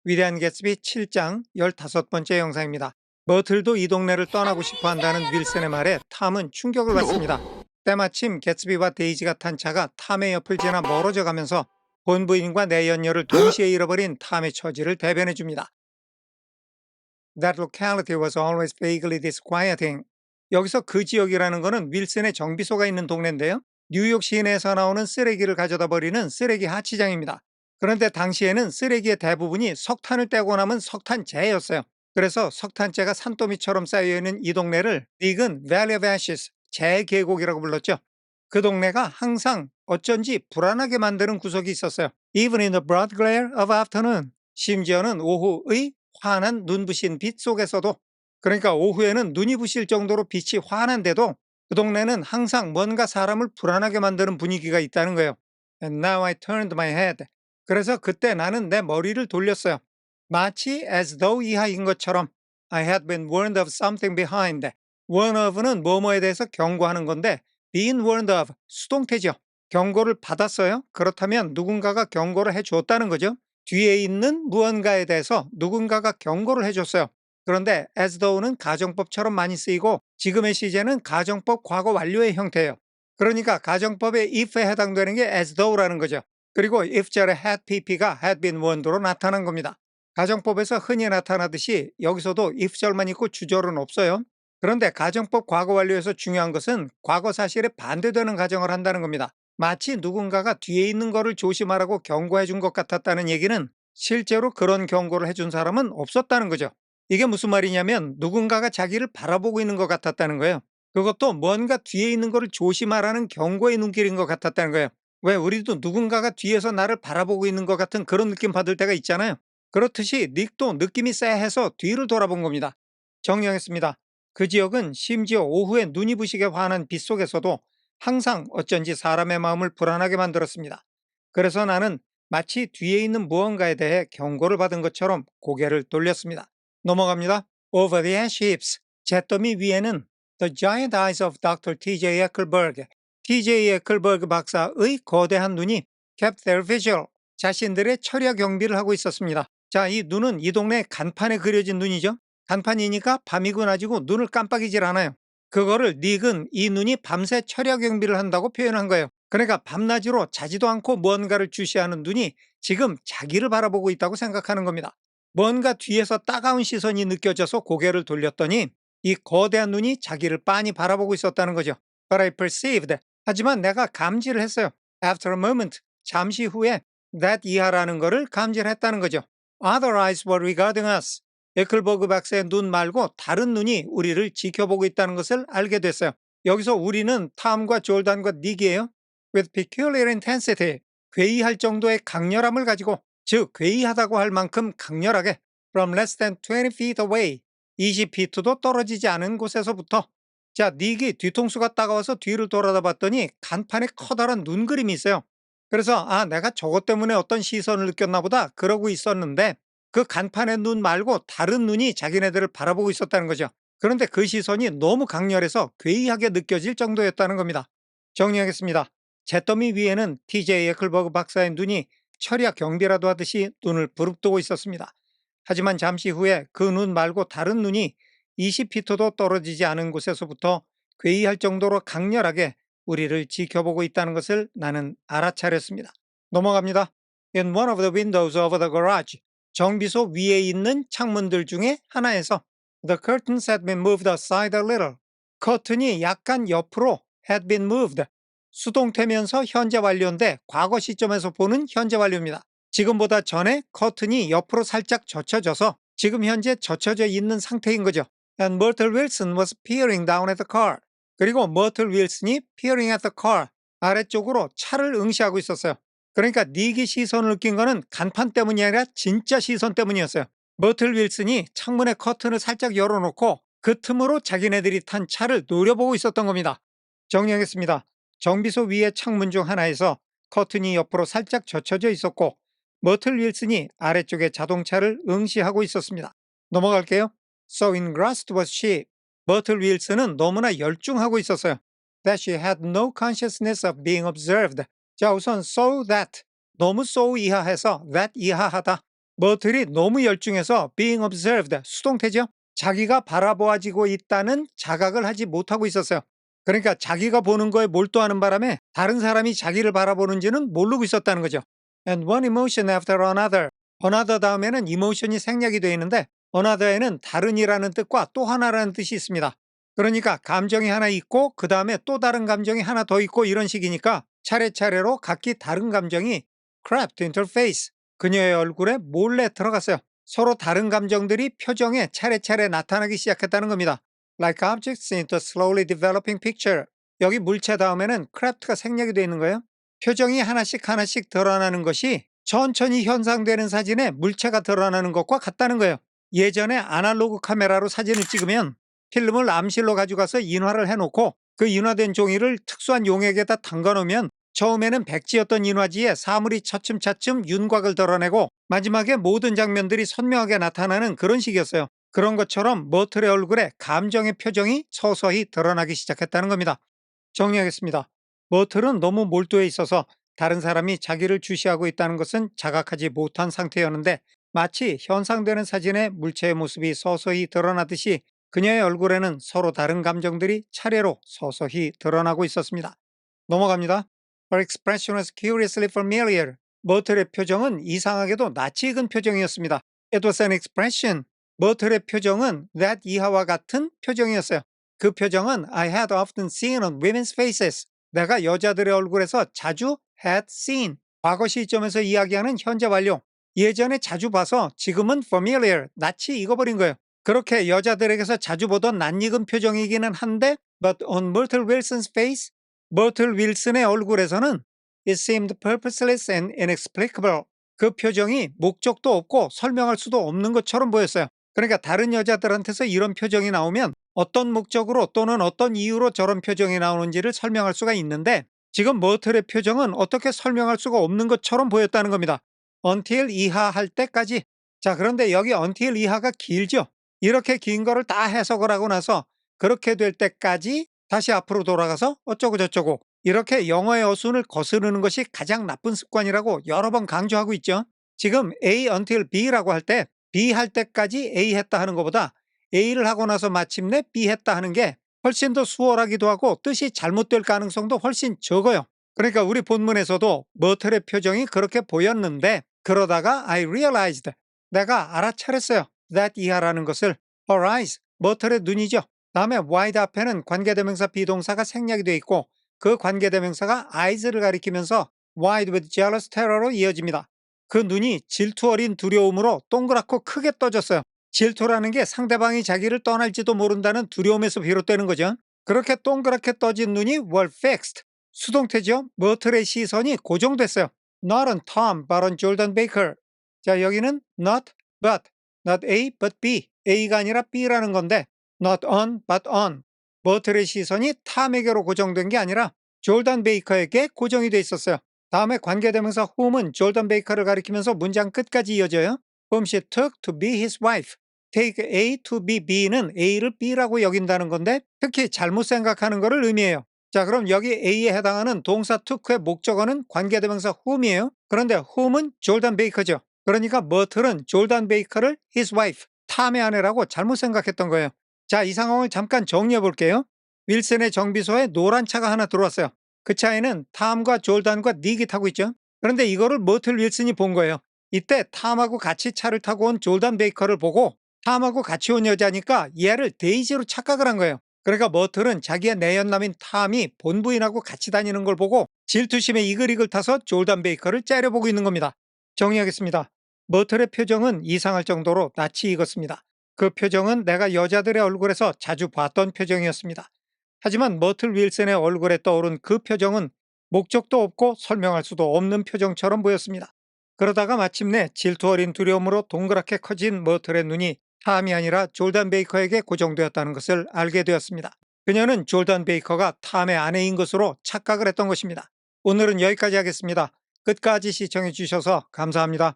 위대한 개츠비 7장 15번째 영상입니다. 머틀도 이 동네를 떠나고 싶어 한다는 윌슨의 말에 탐은 충격을 받습니다. 때마침 개츠비와 데이지가 탄 차가 탐의 옆을 지나 멀어져 가면서 본부인과 내연녀를 동시에 잃어버린 탐의 처지를 대변해 줍니다. That locality was always vaguely disquieting. 여기서 그 지역이라는 것은 윌슨의 정비소가 있는 동네인데요. 뉴욕 시내에서 나오는 쓰레기를 가져다 버리는 쓰레기 하치장입니다. 그런데 당시에는 쓰레기의 대부분이 석탄을 떼고 남은 석탄재였어요. 그래서 석탄재가 산더미처럼 쌓여있는 이 동네를 닉은 Valley of Ashes, 재계곡이라고 불렀죠. 그 동네가 항상 어쩐지 불안하게 만드는 구석이 있었어요. Even in the broad glare of afternoon. 심지어는 오후의 환한 눈부신 빛 속에서도, 그러니까 오후에는 눈이 부실 정도로 빛이 환한데도 그 동네는 항상 뭔가 사람을 불안하게 만드는 분위기가 있다는 거예요. And now I turned my head. 그래서 그때 나는 내 머리를 돌렸어요. 마치 as though 이하인 것처럼 I had been warned of something behind. warn of는 뭐뭐에 대해서 경고하는 건데 being warned of 수동태죠. 경고를 받았어요. 그렇다면 누군가가 경고를 해줬다는 거죠. 뒤에 있는 무언가에 대해서 누군가가 경고를 해줬어요. 그런데 as though는 가정법처럼 많이 쓰이고 지금의 시제는 가정법 과거 완료의 형태예요. 그러니까 가정법의 if에 해당되는 게 as though라는 거죠. 그리고 if 절의 had pp가 had been warned로 나타난 겁니다. 가정법에서 흔히 나타나듯이 여기서도 if 절만 있고 주절은 없어요. 그런데 가정법 과거 완료에서 중요한 것은 과거 사실에 반대되는 가정을 한다는 겁니다. 마치 누군가가 뒤에 있는 거를 조심하라고 경고해 준 것 같았다는 얘기는 실제로 그런 경고를 해준 사람은 없었다는 거죠. 이게 무슨 말이냐면 누군가가 자기를 바라보고 있는 것 같았다는 거예요. 그것도 뭔가 뒤에 있는 거를 조심하라는 경고의 눈길인 것 같았다는 거예요. 왜 우리도 누군가가 뒤에서 나를 바라보고 있는 것 같은 그런 느낌 받을 때가 있잖아요. 그렇듯이 닉도 느낌이 쎄해서 뒤를 돌아본 겁니다. 정리하겠습니다. 그 지역은 심지어 오후에 눈이 부시게 환한 빛 속에서도 항상 어쩐지 사람의 마음을 불안하게 만들었습니다. 그래서 나는 마치 뒤에 있는 무언가에 대해 경고를 받은 것처럼 고개를 돌렸습니다. 넘어갑니다. Over the ash heaps. 잿더미 위에는 The giant eyes of Dr. T.J. Ecclesburg. T.J. Ecclesburg 박사의 거대한 눈이 kept their vigil. 자신들의 철야 경비를 하고 있었습니다. 자, 이 눈은 이 동네 간판에 그려진 눈이죠. 간판이니까 밤이고 낮이고 눈을 깜빡이질 않아요. 그거를 닉은 이 눈이 밤새 철야 경비를 한다고 표현한 거예요. 그러니까 밤낮으로 자지도 않고 무언가를 주시하는 눈이 지금 자기를 바라보고 있다고 생각하는 겁니다. 뭔가 뒤에서 따가운 시선이 느껴져서 고개를 돌렸더니 이 거대한 눈이 자기를 빤히 바라보고 있었다는 거죠. But I perceived. 하지만 내가 감지를 했어요. After a moment. 잠시 후에 that 이하라는 거를 감지를 했다는 거죠. Other eyes were regarding us. 에클버그 박사의 눈 말고 다른 눈이 우리를 지켜보고 있다는 것을 알게 됐어요. 여기서 우리는 탐과 졸단과 닉이에요. With peculiar intensity. 괴이할 정도의 강렬함을 가지고, 즉 괴이하다고 할 만큼 강렬하게 from less than 20 feet away. 20피트도 떨어지지 않은 곳에서부터. 자, 닉이 뒤통수가 따가워서 뒤를 돌아다 봤더니 간판에 커다란 눈 그림이 있어요. 그래서 내가 저것 때문에 어떤 시선을 느꼈나 보다 그러고 있었는데 그 간판의 눈 말고 다른 눈이 자기네들을 바라보고 있었다는 거죠. 그런데 그 시선이 너무 강렬해서 괴이하게 느껴질 정도였다는 겁니다. 정리하겠습니다. 잿더미 위에는 TJ 에클버그 박사의 눈이 철야 경비라도 하듯이 눈을 부릅뜨고 있었습니다. 하지만 잠시 후에 그 눈 말고 다른 눈이 20피트도 떨어지지 않은 곳에서부터 괴이할 정도로 강렬하게 우리를 지켜보고 있다는 것을 나는 알아차렸습니다. 넘어갑니다. In one of the windows over the garage. 정비소 위에 있는 창문들 중에 하나에서 The curtains had been moved aside a little. 커튼이 약간 옆으로 had been moved. 수동태면서 현재 완료인데 과거 시점에서 보는 현재 완료입니다. 지금보다 전에 커튼이 옆으로 살짝 젖혀져서 지금 현재 젖혀져 있는 상태인 거죠. And Myrtle Wilson was peering down at the car. 그리고 Myrtle Wilson이 peering at the car. 아래쪽으로 차를 응시하고 있었어요. 그러니까 닉이 시선을 느낀 거는 간판 때문이 아니라 진짜 시선 때문이었어요. 머틀 윌슨이 창문의 커튼을 살짝 열어놓고 그 틈으로 자기네들이 탄 차를 노려보고 있었던 겁니다. 정리하겠습니다. 정비소 위의 창문 중 하나에서 커튼이 옆으로 살짝 젖혀져 있었고 머틀 윌슨이 아래쪽에 자동차를 응시하고 있었습니다. 넘어갈게요. So engrossed was she. 머틀 윌슨은 너무나 열중하고 있었어요. That she had no consciousness of being observed. 자, 우선 so that, 너무 so 이하해서 that 이하하다. 머틀이 너무 열중해서 being observed, 수동태죠. 자기가 바라보아지고 있다는 자각을 하지 못하고 있었어요. 그러니까 자기가 보는 거에 몰두하는 바람에 다른 사람이 자기를 바라보는지는 모르고 있었다는 거죠. And one emotion after another. another 다음에는 emotion이 생략이 되어 있는데 another에는 다른이라는 뜻과 또 하나라는 뜻이 있습니다. 그러니까 감정이 하나 있고 그 다음에 또 다른 감정이 하나 더 있고 이런 식이니까 차례차례로 각기 다른 감정이 crept into her face. 그녀의 얼굴에 몰래 들어갔어요. 서로 다른 감정들이 표정에 차례차례 나타나기 시작했다는 겁니다. Like objects in the slowly developing picture. 여기 물체 다음에는 crapt가 생략이 되어 있는 거예요. 표정이 하나씩 하나씩 드러나는 것이 천천히 현상되는 사진에 물체가 드러나는 것과 같다는 거예요. 예전에 아날로그 카메라로 사진을 찍으면 필름을 암실로 가져가서 인화를 해놓고 그 인화된 종이를 특수한 용액에다 담가놓으면 처음에는 백지였던 인화지에 사물이 차츰차츰 윤곽을 드러내고 마지막에 모든 장면들이 선명하게 나타나는 그런 식이었어요. 그런 것처럼 머틀의 얼굴에 감정의 표정이 서서히 드러나기 시작했다는 겁니다. 정리하겠습니다. 머틀은 너무 몰두해 있어서 다른 사람이 자기를 주시하고 있다는 것은 자각하지 못한 상태였는데 마치 현상되는 사진의 물체의 모습이 서서히 드러나듯이 그녀의 얼굴에는 서로 다른 감정들이 차례로 서서히 드러나고 있었습니다. 넘어갑니다. Her expression was curiously familiar. 머틀의 표정은 이상하게도 낯이 익은 표정이었습니다. It was an expression. 머틀의 표정은 that 이하와 같은 표정이었어요. 그 표정은 I had often seen on women's faces. 내가 여자들의 얼굴에서 자주 had seen. 과거 시점에서 이야기하는 현재 완료. 예전에 자주 봐서 지금은 familiar, 낯이 익어버린 거예요. 그렇게 여자들에게서 자주 보던 낯익은 표정이기는 한데 but on Myrtle Wilson's face, 머틀 윌슨의 얼굴에서는 it seemed purposeless and inexplicable. 그 표정이 목적도 없고 설명할 수도 없는 것처럼 보였어요. 그러니까 다른 여자들한테서 이런 표정이 나오면 어떤 목적으로 또는 어떤 이유로 저런 표정이 나오는지를 설명할 수가 있는데 지금 머틀의 표정은 어떻게 설명할 수가 없는 것처럼 보였다는 겁니다. until 이하 할 때까지. 자, 그런데 여기 until 이하가 길죠. 이렇게 긴 거를 다 해석을 하고 나서 그렇게 될 때까지 다시 앞으로 돌아가서 어쩌고 저쩌고 이렇게 영어의 어순을 거스르는 것이 가장 나쁜 습관이라고 여러 번 강조하고 있죠. 지금 A until B라고 할 때 B 할 때까지 A 했다 하는 것보다 A를 하고 나서 마침내 B 했다 하는 게 훨씬 더 수월하기도 하고 뜻이 잘못될 가능성도 훨씬 적어요. 그러니까 우리 본문에서도 머틀의 표정이 그렇게 보였는데 그러다가 I realized, 내가 알아차렸어요. that 이하라는 것을. her eyes, 머틀의 눈이죠. 다음에 wide 앞에는 관계대명사 비동사가 생략이 되어 있고 그 관계대명사가 eyes를 가리키면서 wide with jealous terror로 이어집니다. 그 눈이 질투 어린 두려움으로 동그랗고 크게 떠졌어요. 질투라는 게 상대방이 자기를 떠날지도 모른다는 두려움에서 비롯되는 거죠. 그렇게 동그랗게 떠진 눈이 were fixed. 수동태죠. 머틀의 시선이 고정됐어요. Not on Tom, but on Jordan Baker. 자, 여기는 not, but, not A, but B. A가 아니라 B라는 건데 not on, but on. 머틀의 시선이 탐에게로 고정된 게 아니라 졸단 베이커에게 고정이 돼 있었어요. 다음에 관계대명사 whom은 졸단 베이커를 가리키면서 문장 끝까지 이어져요. whom she took to be his wife. take A to be B는 A를 B라고 여긴다는 건데 특히 잘못 생각하는 것을 의미해요. 자, 그럼 여기 A에 해당하는 동사 took의 목적어는 관계대명사 whom이에요. 그런데 whom은 졸단 베이커죠. 그러니까 머틀은 졸단 베이커를 his wife, 탐의 아내라고 잘못 생각했던 거예요. 자, 이 상황을 잠깐 정리해 볼게요. 윌슨의 정비소에 노란 차가 하나 들어왔어요. 그 차에는 탐과 졸단과 닉이 타고 있죠. 그런데 이거를 머틀 윌슨이 본 거예요. 이때 탐하고 같이 차를 타고 온 졸단 베이커를 보고 탐하고 같이 온 여자니까 얘를 데이지로 착각을 한 거예요. 그러니까 머틀은 자기의 내연남인 탐이 본부인하고 같이 다니는 걸 보고 질투심에 이글이글 타서 졸단 베이커를 째려보고 있는 겁니다. 정리하겠습니다. 머틀의 표정은 이상할 정도로 낯이 익었습니다. 그 표정은 내가 여자들의 얼굴에서 자주 봤던 표정이었습니다. 하지만 머틀 윌슨의 얼굴에 떠오른 그 표정은 목적도 없고 설명할 수도 없는 표정처럼 보였습니다. 그러다가 마침내 질투 어린 두려움으로 동그랗게 커진 머틀의 눈이 탐이 아니라 졸단 베이커에게 고정되었다는 것을 알게 되었습니다. 그녀는 졸단 베이커가 탐의 아내인 것으로 착각을 했던 것입니다. 오늘은 여기까지 하겠습니다. 끝까지 시청해 주셔서 감사합니다.